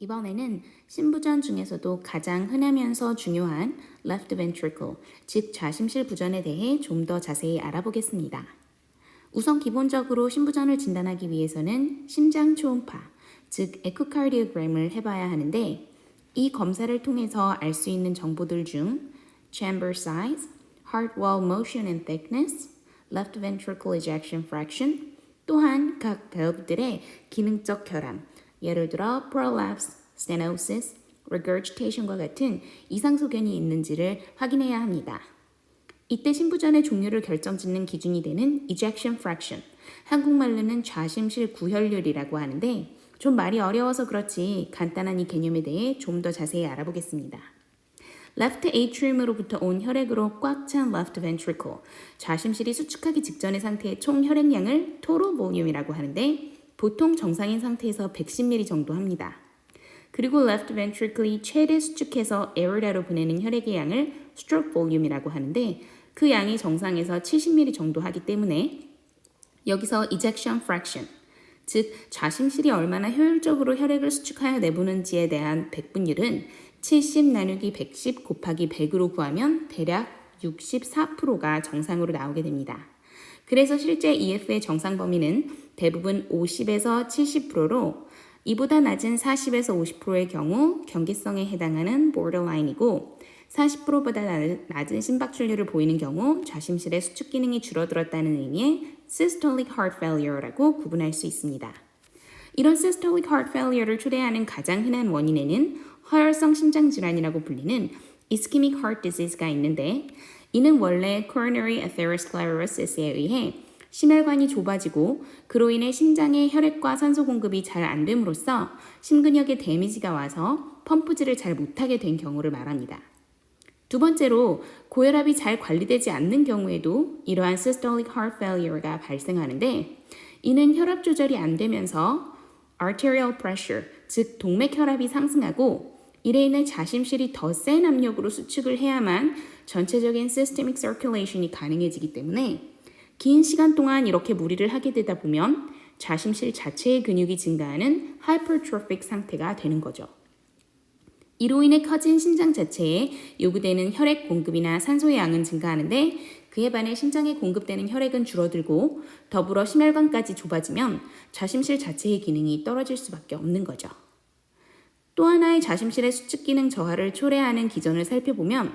이번에는 신부전 중에서도 가장 흔하면서 중요한 left ventricle, 즉 좌심실 부전에 대해 좀 더 자세히 알아보겠습니다. 우선 기본적으로 신부전을 진단하기 위해서는 심장 초음파, 즉 에코카르디오그램을 해봐야 하는데 이 검사를 통해서 알 수 있는 정보들 중 chamber size, heart wall motion and thickness, left ventricle ejection fraction, 또한 각 밸브들의 기능적 결함, 예를 들어 prolapse, stenosis, regurgitation과 같은 이상 소견이 있는지를 확인해야 합니다. 이때 신부전의 종류를 결정짓는 기준이 되는 ejection fraction, 한국말로는 좌심실 구혈률이라고 하는데 좀 말이 어려워서 그렇지 간단한 이 개념에 대해 좀 더 자세히 알아보겠습니다. left atrium으로부터 온 혈액으로 꽉 찬 left ventricle, 좌심실이 수축하기 직전의 상태의 총 혈액량을 total volume이라고 하는데 보통 정상인 상태에서 110ml 정도 합니다. 그리고 left ventricle이 최대 수축해서 에어리아로 보내는 혈액의 양을 stroke volume이라고 하는데 그 양이 정상에서 70ml 정도 하기 때문에 여기서 ejection fraction, 즉 좌심실이 얼마나 효율적으로 혈액을 수축하여 내보는지에 대한 백분율은 70 나누기 110 곱하기 100으로 구하면 대략 64%가 정상으로 나오게 됩니다. 그래서 실제 EF의 정상 범위는 대부분 50에서 70%로 이보다 낮은 40에서 50%의 경우 경계성에 해당하는 borderline이고 40%보다 낮은 심박출률을 보이는 경우 좌심실의 수축 기능이 줄어들었다는 의미의 systolic heart failure라고 구분할 수 있습니다. 이런 systolic heart failure를 초래하는 가장 흔한 원인에는 허혈성 심장질환이라고 불리는 ischemic heart disease가 있는데 이는 원래 coronary atherosclerosis에 의해 심혈관이 좁아지고 그로 인해 심장에 혈액과 산소 공급이 잘 안 됨으로써 심근역에 데미지가 와서 펌프질을 잘 못하게 된 경우를 말합니다. 두 번째로 고혈압이 잘 관리되지 않는 경우에도 이러한 systolic heart failure가 발생하는데 이는 혈압 조절이 안 되면서 arterial pressure, 즉 동맥혈압이 상승하고 이래 인해 좌심실이 더 센 압력으로 수축을 해야만 전체적인 systemic circulation이 가능해지기 때문에 긴 시간 동안 이렇게 무리를 하게 되다 보면 좌심실 자체의 근육이 증가하는 hypertrophic 상태가 되는 거죠. 이로 인해 커진 심장 자체에 요구되는 혈액 공급이나 산소의 양은 증가하는데 그에 반해 심장에 공급되는 혈액은 줄어들고 더불어 심혈관까지 좁아지면 좌심실 자체의 기능이 떨어질 수밖에 없는 거죠. 또 하나의 좌심실의 수축 기능 저하를 초래하는 기전을 살펴보면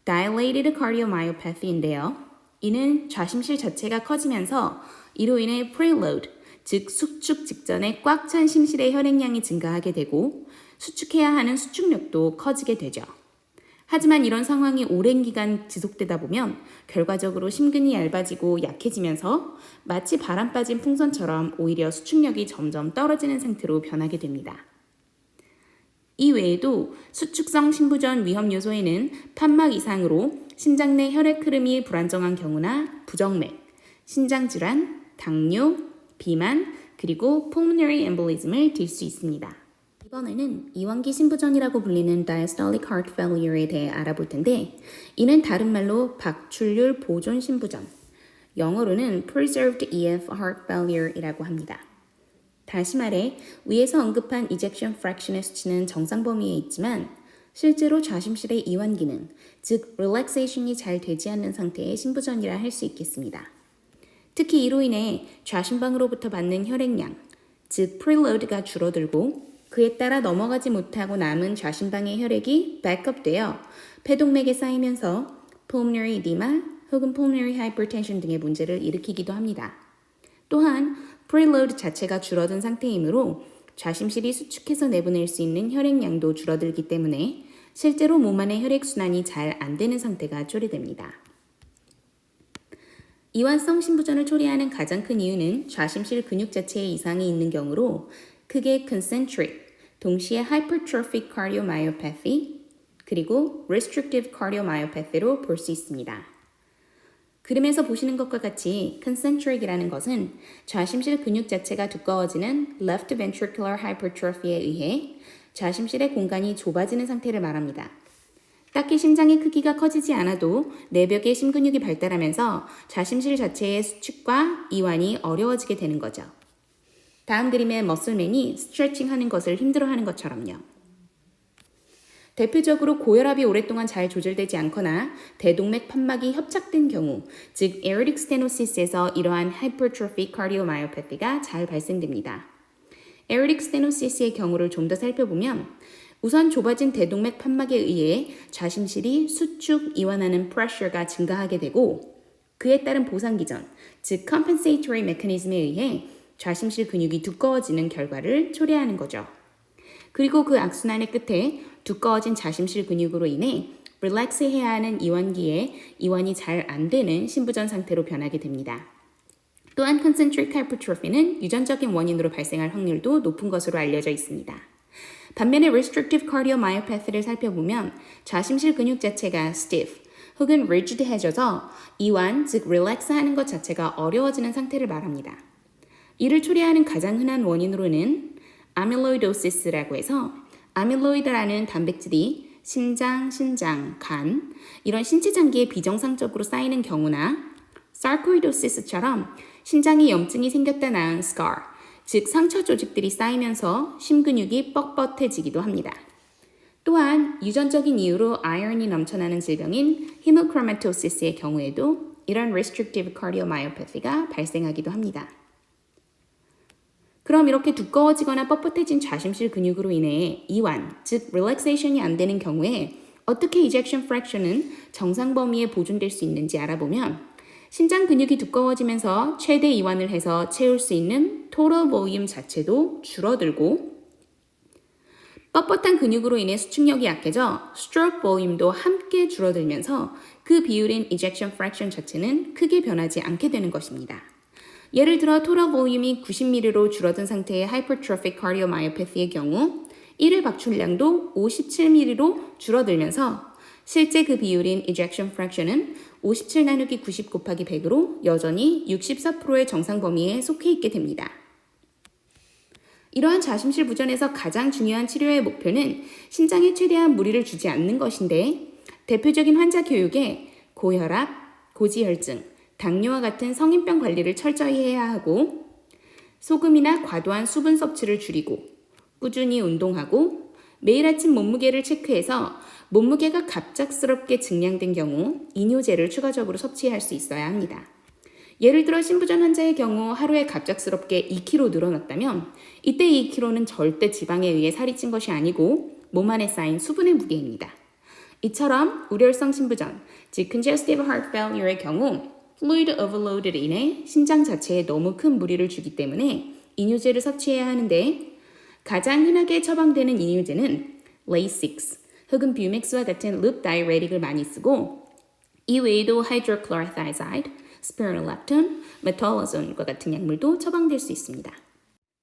dilated cardiomyopathy인데요. 이는 좌심실 자체가 커지면서 이로 인해 preload, 즉 수축 직전에 꽉 찬 심실의 혈액량이 증가하게 되고 수축해야 하는 수축력도 커지게 되죠. 하지만 이런 상황이 오랜 기간 지속되다 보면 결과적으로 심근이 얇아지고 약해지면서 마치 바람 빠진 풍선처럼 오히려 수축력이 점점 떨어지는 상태로 변하게 됩니다. 이 외에도 수축성 신부전 위험 요소에는 판막 이상으로 심장 내 혈액 흐름이 불안정한 경우나 부정맥, 심장질환, 당뇨, 비만, 그리고 pulmonary embolism을 들 수 있습니다. 이번에는 이완기 신부전이라고 불리는 diastolic heart failure에 대해 알아볼 텐데 이는 다른 말로 박출률 보존 신부전, 영어로는 preserved EF heart failure이라고 합니다. 다시 말해 위에서 언급한 ejection fraction의 수치는 정상 범위에 있지만 실제로 좌심실의 이완 기능, 즉 relaxation이 잘 되지 않는 상태의 신부전이라 할 수 있겠습니다. 특히 이로 인해 좌심방으로부터 받는 혈액량, 즉 preload가 줄어들고 그에 따라 넘어가지 못하고 남은 좌심방의 혈액이 backup되어 폐동맥에 쌓이면서 pulmonary edema 혹은 pulmonary hypertension 등의 문제를 일으키기도 합니다. 또한 preload 자체가 줄어든 상태이므로 좌심실이 수축해서 내보낼 수 있는 혈액량도 줄어들기 때문에 실제로 몸 안의 혈액순환이 잘 안 되는 상태가 초래됩니다. 이완성 신부전을 초래하는 가장 큰 이유는 좌심실 근육 자체에 이상이 있는 경우로 크게 concentric, 동시에 hypertrophic cardiomyopathy, 그리고 restrictive cardiomyopathy로 볼 수 있습니다. 그림에서 보시는 것과 같이 concentric이라는 것은 좌심실 근육 자체가 두꺼워지는 left ventricular hypertrophy에 의해 좌심실의 공간이 좁아지는 상태를 말합니다. 딱히 심장의 크기가 커지지 않아도 내벽에 심근육이 발달하면서 좌심실 자체의 수축과 이완이 어려워지게 되는 거죠. 다음 그림의 머슬맨이 스트레칭 하는 것을 힘들어하는 것처럼요. 대표적으로 고혈압이 오랫동안 잘 조절되지 않거나 대동맥 판막이 협착된 경우, 즉 에어릭 스테노시스에서 이러한 hypertrophic cardiomyopathy가 잘 발생됩니다. 에어릭 스테노시스의 경우를 좀 더 살펴보면 우선 좁아진 대동맥 판막에 의해 좌심실이 수축, 이완하는 pressure가 증가하게 되고 그에 따른 보상 기전, 즉 compensatory mechanism에 의해 좌심실 근육이 두꺼워지는 결과를 초래하는 거죠. 그리고 그 악순환의 끝에 두꺼워진 좌심실 근육으로 인해 릴렉스 해야 하는 이완기에 이완이 잘 안 되는 심부전 상태로 변하게 됩니다. 또한 concentric hypertrophy는 유전적인 원인으로 발생할 확률도 높은 것으로 알려져 있습니다. 반면에 restrictive cardiomyopathy를 살펴보면 좌심실 근육 자체가 stiff 혹은 rigid해져서 이완, 즉 relax 하는 것 자체가 어려워지는 상태를 말합니다. 이를 초래하는 가장 흔한 원인으로는 아밀로이도시스라고 해서 아밀로이드라는 단백질이 심장, 신장, 간 이런 신체 장기에 비정상적으로 쌓이는 경우나 사르코이도시스처럼 신장에 염증이 생겼다 낳은 scar, 즉 상처 조직들이 쌓이면서 심근육이 뻣뻣해지기도 합니다. 또한 유전적인 이유로 아연이 넘쳐나는 질병인 히모크로마토시스의 경우에도 이런 restrictive cardiomyopathy가 발생하기도 합니다. 그럼 이렇게 두꺼워지거나 뻣뻣해진 좌심실 근육으로 인해 이완, 즉 relaxation이 안 되는 경우에 어떻게 ejection fraction은 정상 범위에 보존될 수 있는지 알아보면 신장 근육이 두꺼워지면서 최대 이완을 해서 채울 수 있는 total volume 자체도 줄어들고 뻣뻣한 근육으로 인해 수축력이 약해져 stroke volume도 함께 줄어들면서 그 비율인 ejection fraction 자체는 크게 변하지 않게 되는 것입니다. 예를 들어 total volume이 90ml로 줄어든 상태의 hypertrophic cardiomyopathy의 경우 1회 박출량도 57ml로 줄어들면서 실제 그 비율인 ejection fraction은 57 나누기 90 곱하기 100으로 여전히 64%의 정상 범위에 속해 있게 됩니다. 이러한 좌심실 부전에서 가장 중요한 치료의 목표는 신장에 최대한 무리를 주지 않는 것인데 대표적인 환자 교육에 고혈압, 고지혈증, 당뇨와 같은 성인병 관리를 철저히 해야 하고 소금이나 과도한 수분 섭취를 줄이고 꾸준히 운동하고 매일 아침 몸무게를 체크해서 몸무게가 갑작스럽게 증량된 경우 이뇨제를 추가적으로 섭취할 수 있어야 합니다. 예를 들어 신부전 환자의 경우 하루에 갑작스럽게 2kg 늘어났다면 이때 2kg는 절대 지방에 의해 살이 찐 것이 아니고 몸 안에 쌓인 수분의 무게입니다. 이처럼 우렬성 신부전, 즉 congestive heart failure의 경우 fluid overload로 인해 신장 자체에 너무 큰 무리를 주기 때문에 이뇨제를 섭취해야 하는데 가장 흔하게 처방되는 이뇨제는 Lasix 혹은 뷰맥스와 같은 loop diuretic을 많이 쓰고 이 외에도 hydrochlorothiazide, spironolactone, metolazon과 같은 약물도 처방될 수 있습니다.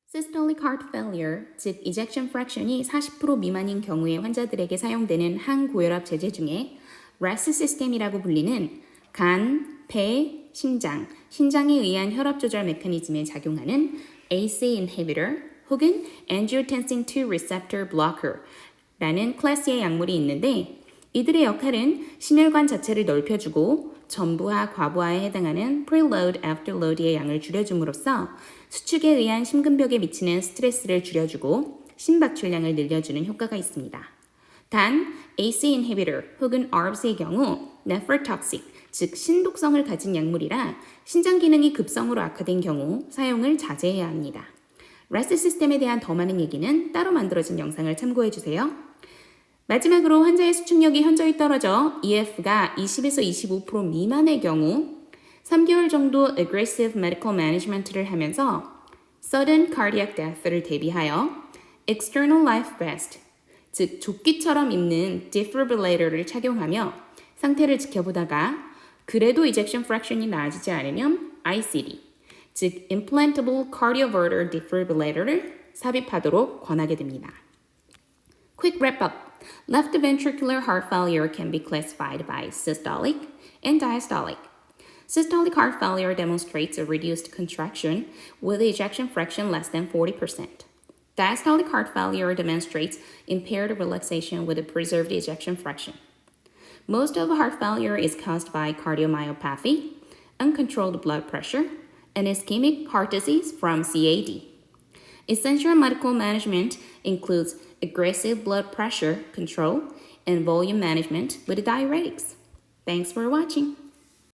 Systolic heart failure, 즉 ejection fraction이 40% 미만인 경우의 환자들에게 사용되는 항고혈압 제제 중에 RAS 시스템이라고 불리는 간, 폐, 심장, 신장에 의한 혈압 조절 메커니즘에 작용하는 ACE inhibitor 혹은 angiotensin II receptor blocker 라는 클래스의 약물이 있는데 이들의 역할은 심혈관 자체를 넓혀주고 전부하, 과부하에 해당하는 preload, afterload의 양을 줄여줌으로써 수축에 의한 심근벽에 미치는 스트레스를 줄여주고 심박출량을 늘려주는 효과가 있습니다. 단, ACE inhibitor 혹은 ARBs의 경우 nephrotoxic, 즉 신독성을 가진 약물이라 신장 기능이 급성으로 악화된 경우 사용을 자제해야 합니다. RAS 시스템에 대한 더 많은 얘기는 따로 만들어진 영상을 참고해주세요. 마지막으로 환자의 수축력이 현저히 떨어져 EF가 20에서 25% 미만의 경우 3개월 정도 aggressive medical management를 하면서 sudden cardiac death를 대비하여 external life vest, 즉 조끼처럼 입는 defibrillator를 착용하며 상태를 지켜보다가 그래도 ejection fraction이 나아지지 않으면 ICD, 즉 implantable cardioverter defibrillator를 삽입하도록 권하게 됩니다. Quick wrap up. Left ventricular heart failure can be classified by systolic and diastolic. Systolic heart failure demonstrates a reduced contraction with ejection fraction less than 40%. Diastolic heart failure demonstrates impaired relaxation with a preserved ejection fraction. Most of heart failure is caused by cardiomyopathy, uncontrolled blood pressure, and ischemic heart disease from CAD. Essential medical management includes aggressive blood pressure control and volume management with diuretics. Thanks for watching.